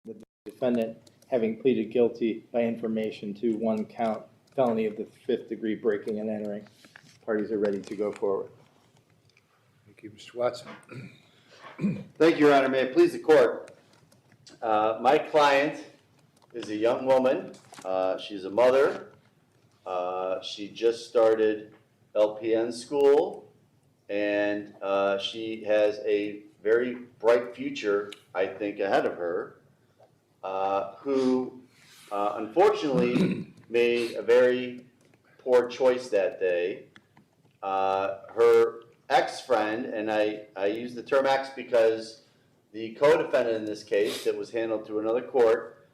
the defendant having pleaded guilty by information to one count felony of the 5th degree breaking and entering. Parties are ready to go forward. Thank you, Mr. Watson. Thank you, Your Honor. May it please the court. My client is a young woman. She's a mother. She just started LPN school, and she has a very bright future, I think, ahead of her, who unfortunately made a very poor choice that day. Her ex-friend, and I use the term ex because the co-defendant in this case that was handled through another court,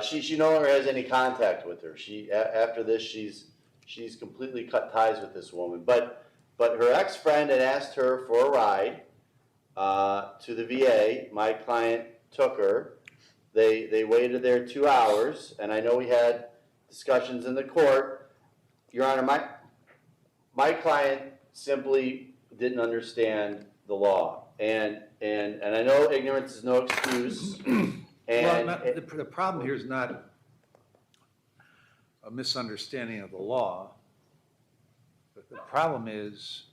she no longer has any contact with her. After this, she's completely cut ties with this woman. But her ex-friend had asked her for a ride to the VA. My client took her. They waited there 2 hours, and I know we had discussions in the court. Your Honor, my client simply didn't understand the law, and I know ignorance is no excuse. And well, the problem here is not a misunderstanding of the law. But the problem is,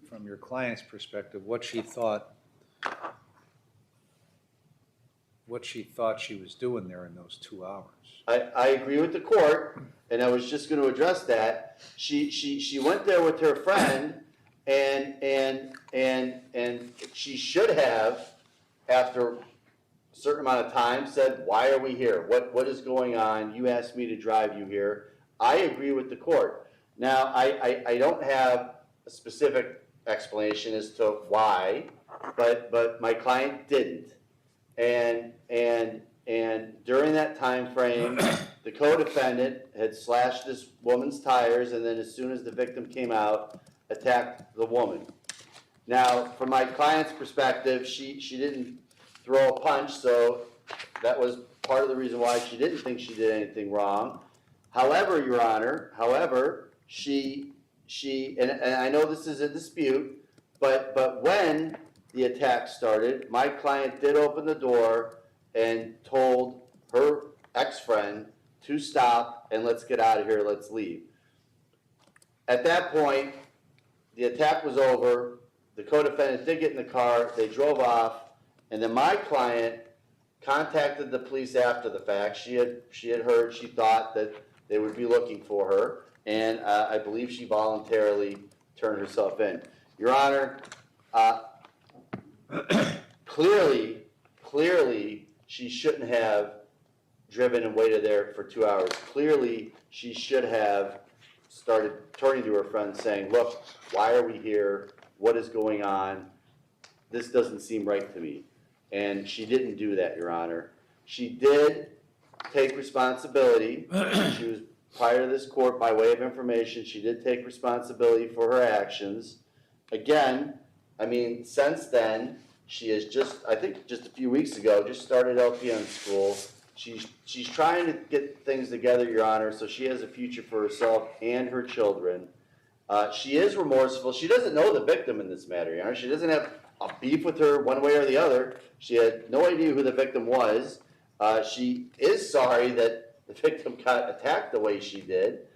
from your client's perspective, what she thought she was doing there in those 2 hours. I agree with the court, and I was just going to address that. She went there with her friend, and she should have, after a certain amount of time, said, "Why are we here? What is going on? You asked me to drive you here." I agree with the court. Now, I don't have a specific explanation as to why, but my client didn't. And during that time frame, the co-defendant had slashed this woman's tires, and then as soon as the victim came out, attacked the woman. Now, from my client's perspective, she didn't throw a punch, so that was part of the reason why she didn't think she did anything wrong. However, Your Honor, she and I know this is a dispute, but when the attack started, my client did open the door and told her ex-friend to stop and let's get out of here, let's leave. At that point, the attack was over. The co-defendant did get in the car, they drove off, and then my client contacted the police after the fact. She had heard, she thought that they would be looking for her, and I believe she voluntarily turned herself in. Your Honor, clearly, she shouldn't have driven and waited there for 2 hours. Clearly, she should have started turning to her friend saying, "Look, why are we here? What is going on? This doesn't seem right to me." And she didn't do that, Your Honor. She did take responsibility. She was prior to this court, by way of information, she did take responsibility for her actions. Again, I mean, since then, she has I think just a few weeks ago, just started LPN school. She's trying to get things together, Your Honor, so she has a future for herself and her children. She is remorseful. She doesn't know the victim in this matter, Your Honor. She doesn't have a beef with her one way or the other. She had no idea who the victim was. She is sorry that the victim got attacked the way she did.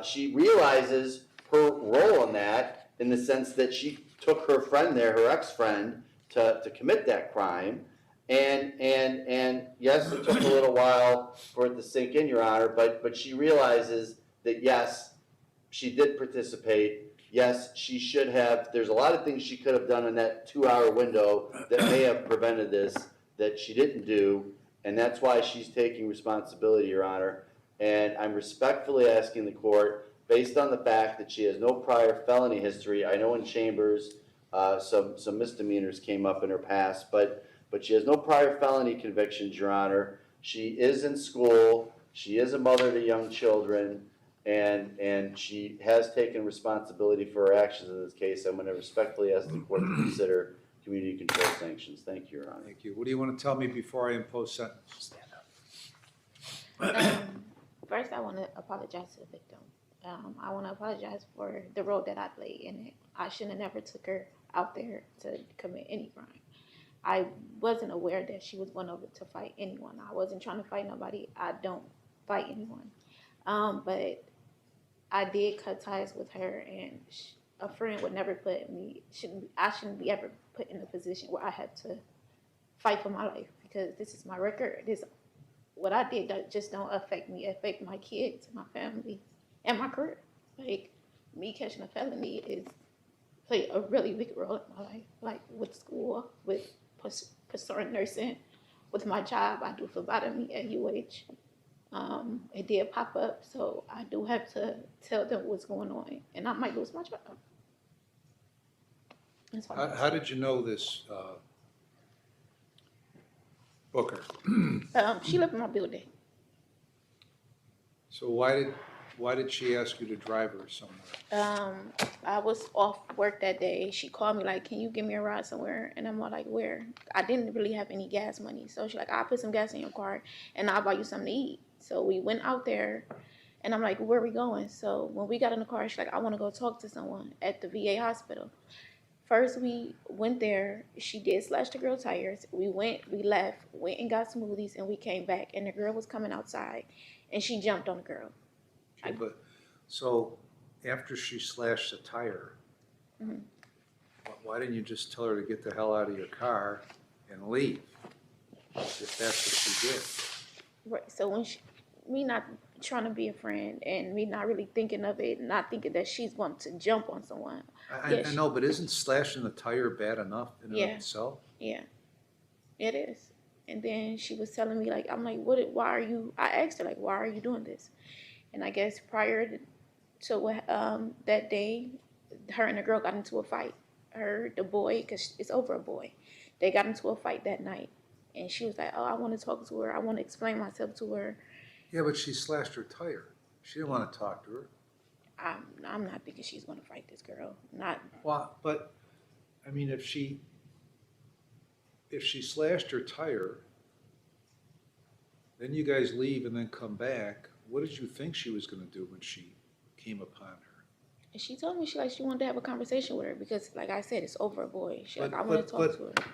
She realizes her role in that, in the sense that she took her friend there, her ex-friend, to commit that crime. And yes, it took a little while for it to sink in, Your Honor, but she realizes that yes, she did participate. Yes, she should have. There's a lot of things she could have done in that 2 hour window that may have prevented this, that she didn't do, and that's why she's taking responsibility, Your Honor. And I'm respectfully asking the court, based on the fact that she has no prior felony history. I know in chambers some misdemeanors came up in her past, but she has no prior felony convictions, Your Honor. She is in school. She is a mother to young children, and she has taken responsibility for her actions in this case. I'm going to respectfully ask the court to consider community control sanctions. Thank you, Your Honor. Thank you. What do you want to tell me before I impose sentence? Stand up. First, I want to apologize to the victim. I want to apologize for the role that I played in it. I shouldn't have never took her out there to commit any crime. I wasn't aware that she was going over to fight anyone. I wasn't trying to fight nobody. I don't fight anyone. But I did cut ties with her, and a friend would never I shouldn't be ever put in a position where I had to fight for my life, because this is my record. What I did that just don't affect me. It affect my kids, my family, and my career. Like, me catching a felony is play a really big role in my life. Like, with school, with pursuing nursing, with my job I do phlebotomy at UH. It did pop up, so I do have to tell them what's going on, and I might lose my job. That's why How did you know this Booker? she lived in my building. So why did she ask you to drive her somewhere? I was off work that day. She called me like, "Can you give me a ride somewhere?" And I'm like, "Where?" I didn't really have any gas money, so she's like, "I'll put some gas in your car and I'll buy you something to eat." So we went out there, and I'm like, "Where are we going?" So when we got in the car, she's like, "I want to go talk to someone at the VA hospital." First, we went there. She did slash the girl tires. We left, went and got smoothies, and we came back. And the girl was coming outside, and she jumped on the girl. Okay, but, so after she slashed the tire, Mhm. why didn't you just tell her to get the hell out of your car and leave? If that's what she did. Right. So when me not trying to be a friend, and me not really thinking of it, not thinking that she's going to jump on someone. I know, but isn't slashing the tire bad enough in and Yeah. of itself? Yeah, it is. And then she was telling me, like, I'm like, why are you, I asked her, like, why are you doing this? And I guess prior to that day, her and the girl got into a fight. The boy, because it's over a boy, they got into a fight that night. And she was like, "Oh, I want to talk to her. I want to explain myself to her." Yeah, but she slashed her tire. She didn't want to talk to her. I'm not thinking she's going to fight this girl. Not. Well, but, I mean, if she slashed her tire, then you guys leave and then come back, what did you think she was going to do when she came upon her? And she told me she wanted to have a conversation with her because, like I said, it's over a boy. She like, But- I want to but- talk to her.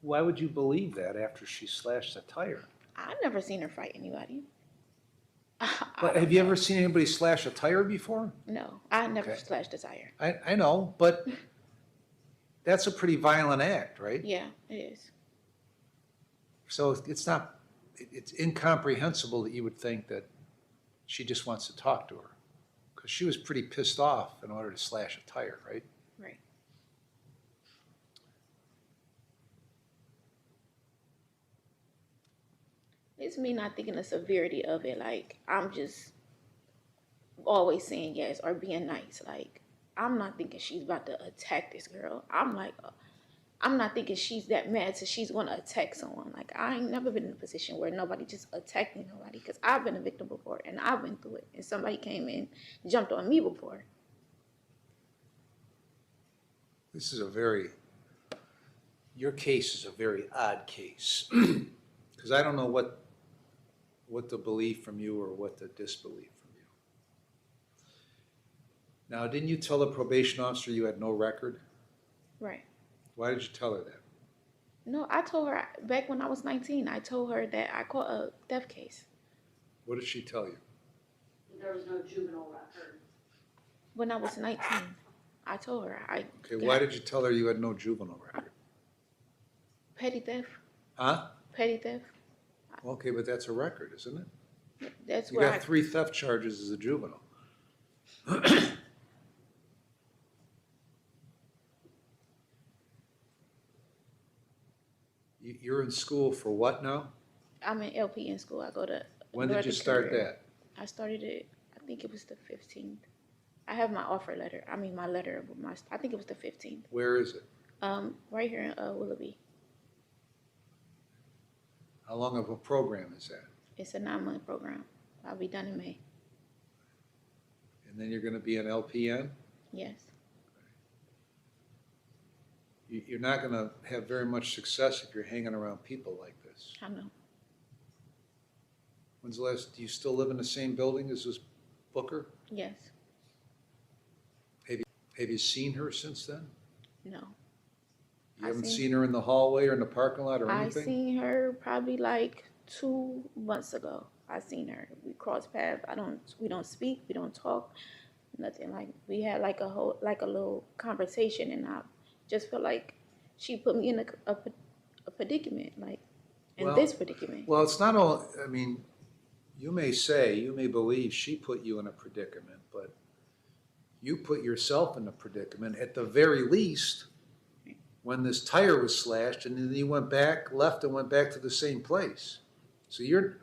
Why would you believe that after she slashed the tire? I never seen her fight anybody. But have you ever seen anybody slash a tire before? No, I never Okay. slashed a tire. I know, but that's a pretty violent act, right? Yeah, it is. So it's incomprehensible that you would think that she just wants to talk to her. Because she was pretty pissed off in order to slash a tire, right? Right. It's me not thinking the severity of it. Like, I'm just always saying yes or being nice. Like, I'm not thinking she's about to attack this girl. I'm like, I'm not thinking she's that mad so she's going to attack someone. Like, I ain't never been in a position where nobody just attacking nobody, because I've been a victim before and I've been through it. And somebody came in, jumped on me before. This is your case is a very odd case. Because I don't know what to believe from you or what to disbelieve from you. Now, didn't you tell the probation officer you had no record? Right. Why did you tell her that? No, I told her back when I was 19, I told her that I caught a theft case. What did she tell you? There was no juvenile record. When I was 19, I told her Okay, why did you tell her you had no juvenile record? petty theft. Huh? Petty theft. Okay, but that's a record, isn't it? That's You where got 3 theft charges as a juvenile. You're in school for what now? I'm in LP in school. I go to. When did you Northern start Career. that? I started it. I think it was the 15th. I have my offer letter. I mean my letter. I think it was the 15th. Where is it? Right here in Willoughby. How long of a program is that? It's a 9-month program. I'll be done in May. And then you're going to be an LPN? Yes. You're not going to have very much success if you're hanging around people like this. I know. When's the last, do you still live in the same building as this Booker? Yes. Have you seen her since then? No. You haven't seen her in the hallway or in the parking lot or I anything? seen her probably like 2 months ago. I seen her. We crossed paths. We don't speak. We don't talk. Nothing. Like we had like a little conversation, and I just felt like she put me in a predicament, like in Well- this predicament. Well, it's not all, I mean, you may believe she put you in a predicament, but you put yourself in a predicament at the very least when this tire was slashed and then you left and went back to the same place. So you're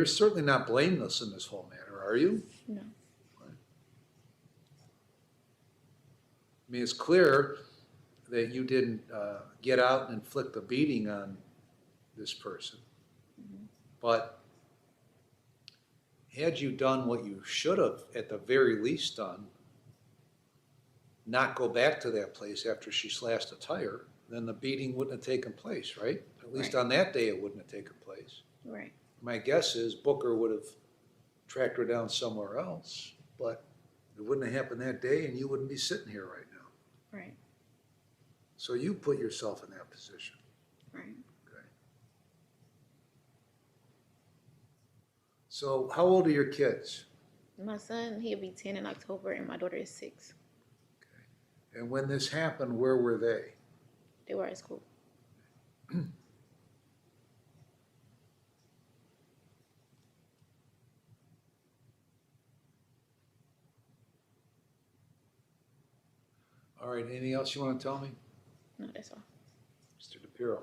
certainly not blameless in this whole matter, are you? No. I mean, it's clear that you didn't get out and inflict a beating on this person. But had you done what you should have at the very least done, not go back to that place after she slashed a tire, then the beating wouldn't have taken place, right? At least Right. on that day, it wouldn't have taken place. Right. My guess is Booker would have tracked her down somewhere else, but it wouldn't have happened that day and you wouldn't be sitting here right now. Right. So you put yourself in that position. Right. So how old are your kids? My son, he'll be 10 in October, and my daughter is 6. And when this happened, where were they? They were at school. All right, anything else you want to tell me? No, that's all. Mr. DePiero.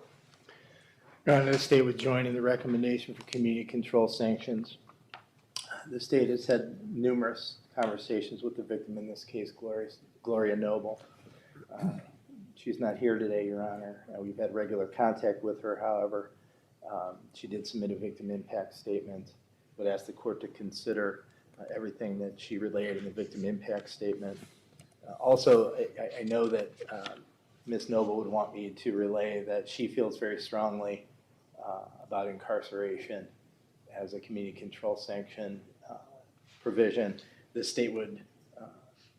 Your Honor, the state would join in the recommendation for community control sanctions. The state has had numerous conversations with the victim, in this case, Gloria Noble. She's not here today, Your Honor. We've had regular contact with her, however. She did submit a victim impact statement. Would ask the court to consider everything that she relayed in the victim impact statement. Also, I know that Ms. Noble would want me to relay that she feels very strongly about incarceration as a community control sanction provision. The state would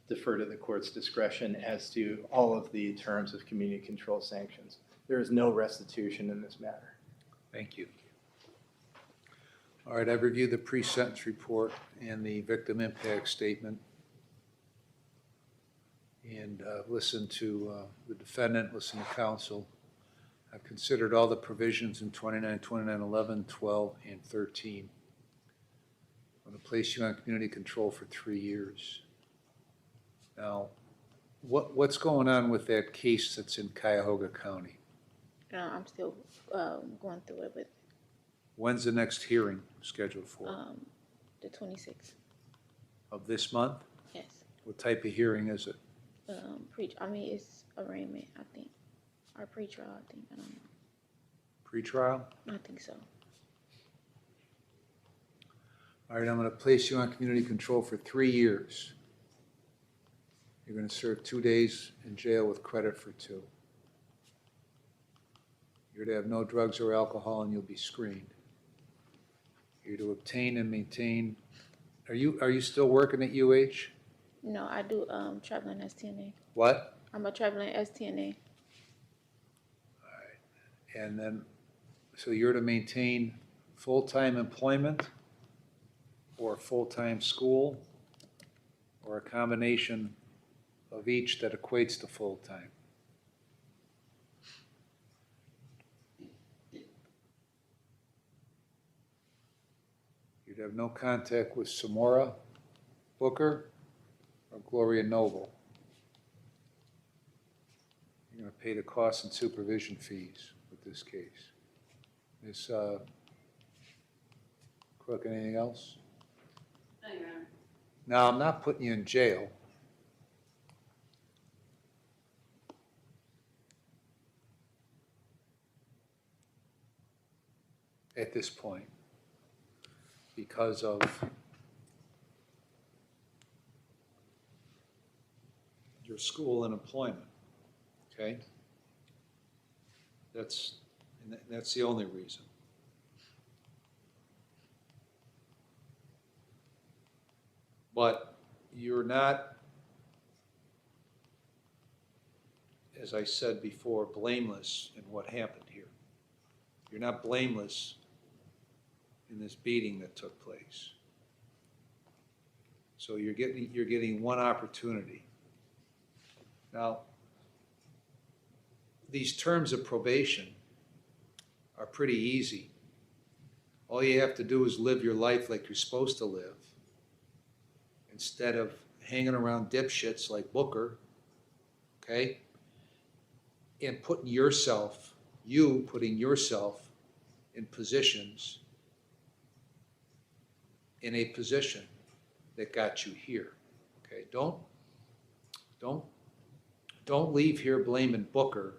defer to the court's discretion as to all of the terms of community control sanctions. There is no restitution in this matter. Thank you. All right, I've reviewed the pre-sentence report and the victim impact statement. And listened to the defendant, listened to counsel. I've considered all the provisions in 29, 29, 11, 12, and 13. I'm going to place you on community control for 3 years. Now, what's going on with that case that's in Cuyahoga County? I'm still going through it, but When's the next hearing scheduled for? the 26th. Of this month? Yes. What type of hearing is it? It's arraignment, I think. Or pretrial, I think. I don't know. Pretrial? I think so. All right, I'm going to place you on community control for 3 years. You're going to serve 2 days in jail with credit for 2. You're to have no drugs or alcohol, and you'll be screened. You're to obtain and maintain. Are you still working at UH? No, I do traveling STNA. What? I'm a traveling STNA. All right. And then, so you're to maintain full-time employment or full-time school or a combination of each that equates to full-time? You'd have no contact with Samora Booker or Gloria Noble. You're going to pay the costs and supervision fees with this case. Ms. Cook, anything else? No, Your Honor. Now, I'm not putting you in jail. At this point, because of your school and employment, okay? That's the only reason. But you're not, as I said before, blameless in what happened here. You're not blameless in this beating that took place. So you're getting one opportunity. Now, these terms of probation are pretty easy. All you have to do is live your life like you're supposed to live, instead of hanging around dipshits like Booker, okay? And putting yourself in positions, in a position that got you here, okay? Don't leave here blaming Booker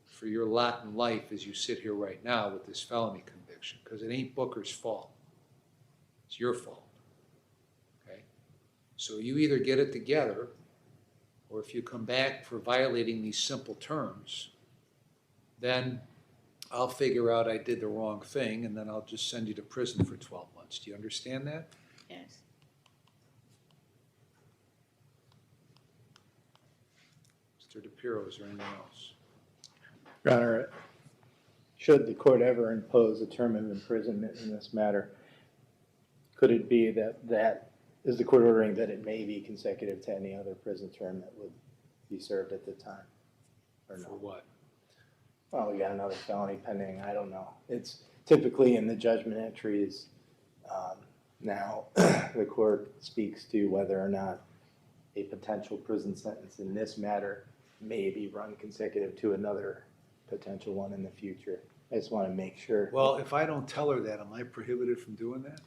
for your lot in life as you sit here right now with this felony conviction, because it ain't Booker's fault. It's your fault, okay? So you either get it together, or if you come back for violating these simple terms, then I'll figure out I did the wrong thing, and then I'll just send you to prison for 12 months. Do you understand that? Yes. Mr. DePiero, is there anything else? Your Honor, should the court ever impose a term of imprisonment in this matter, could it be that is the court ordering that it may be consecutive to any other prison term that would be served at the time? Or For no? what? Well, we got another felony pending, I don't know. It's typically in the judgment entries. Now, the court speaks to whether or not a potential prison sentence in this matter may be run consecutive to another potential one in the future. I just want to make sure. Well, if I don't tell her that, am I prohibited from doing that?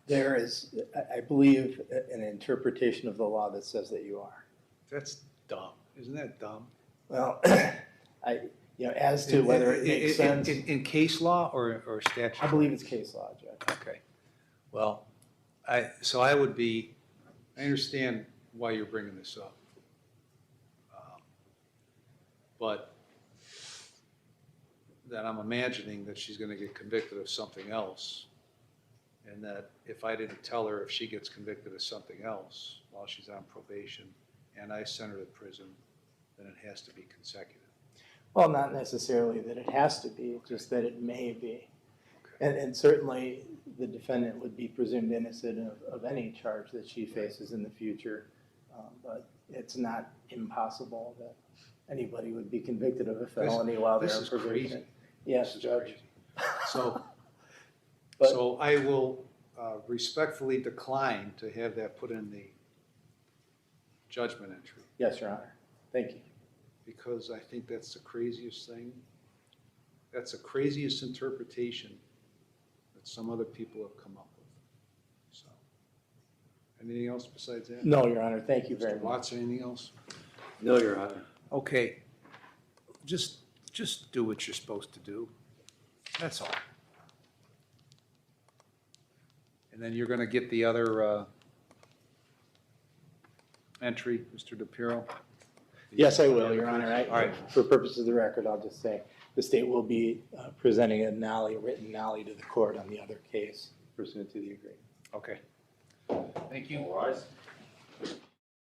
There is, I believe, an interpretation of the law that says that you are. That's dumb. Isn't that dumb? Well, as to whether it makes sense, In case law or statute? I believe it's case law, Judge. Okay. Well, I understand why you're bringing this up. But that I'm imagining that she's going to get convicted of something else. And that if I didn't tell her if she gets convicted of something else while she's on probation and I send her to prison, then it has to be consecutive. Well, not necessarily that it has to be, just that it may be. Okay. And certainly the defendant would be presumed innocent of any charge that she faces in the future. But it's not impossible that anybody would be convicted of a felony while they're This on is probation. crazy. Yes, This is Judge. crazy. So, But- so I will respectfully decline to have that put in the judgment entry, Yes, Your Honor. Thank you. because I think that's the craziest thing. That's the craziest interpretation that some other people have come up with. So, anything else besides that? No, Your Honor. Thank you very Mr. much. Watts, anything else? No, Your Honor. Okay, just do what you're supposed to do. That's all. And then you're gonna get the other entry, Mr. DePiero? Yes, I will, Your Honor. All right. For purposes of the record, I'll just say the state will be presenting a written nollie to the court on the other case pursuant to the agreement. Okay. Thank you. All rise.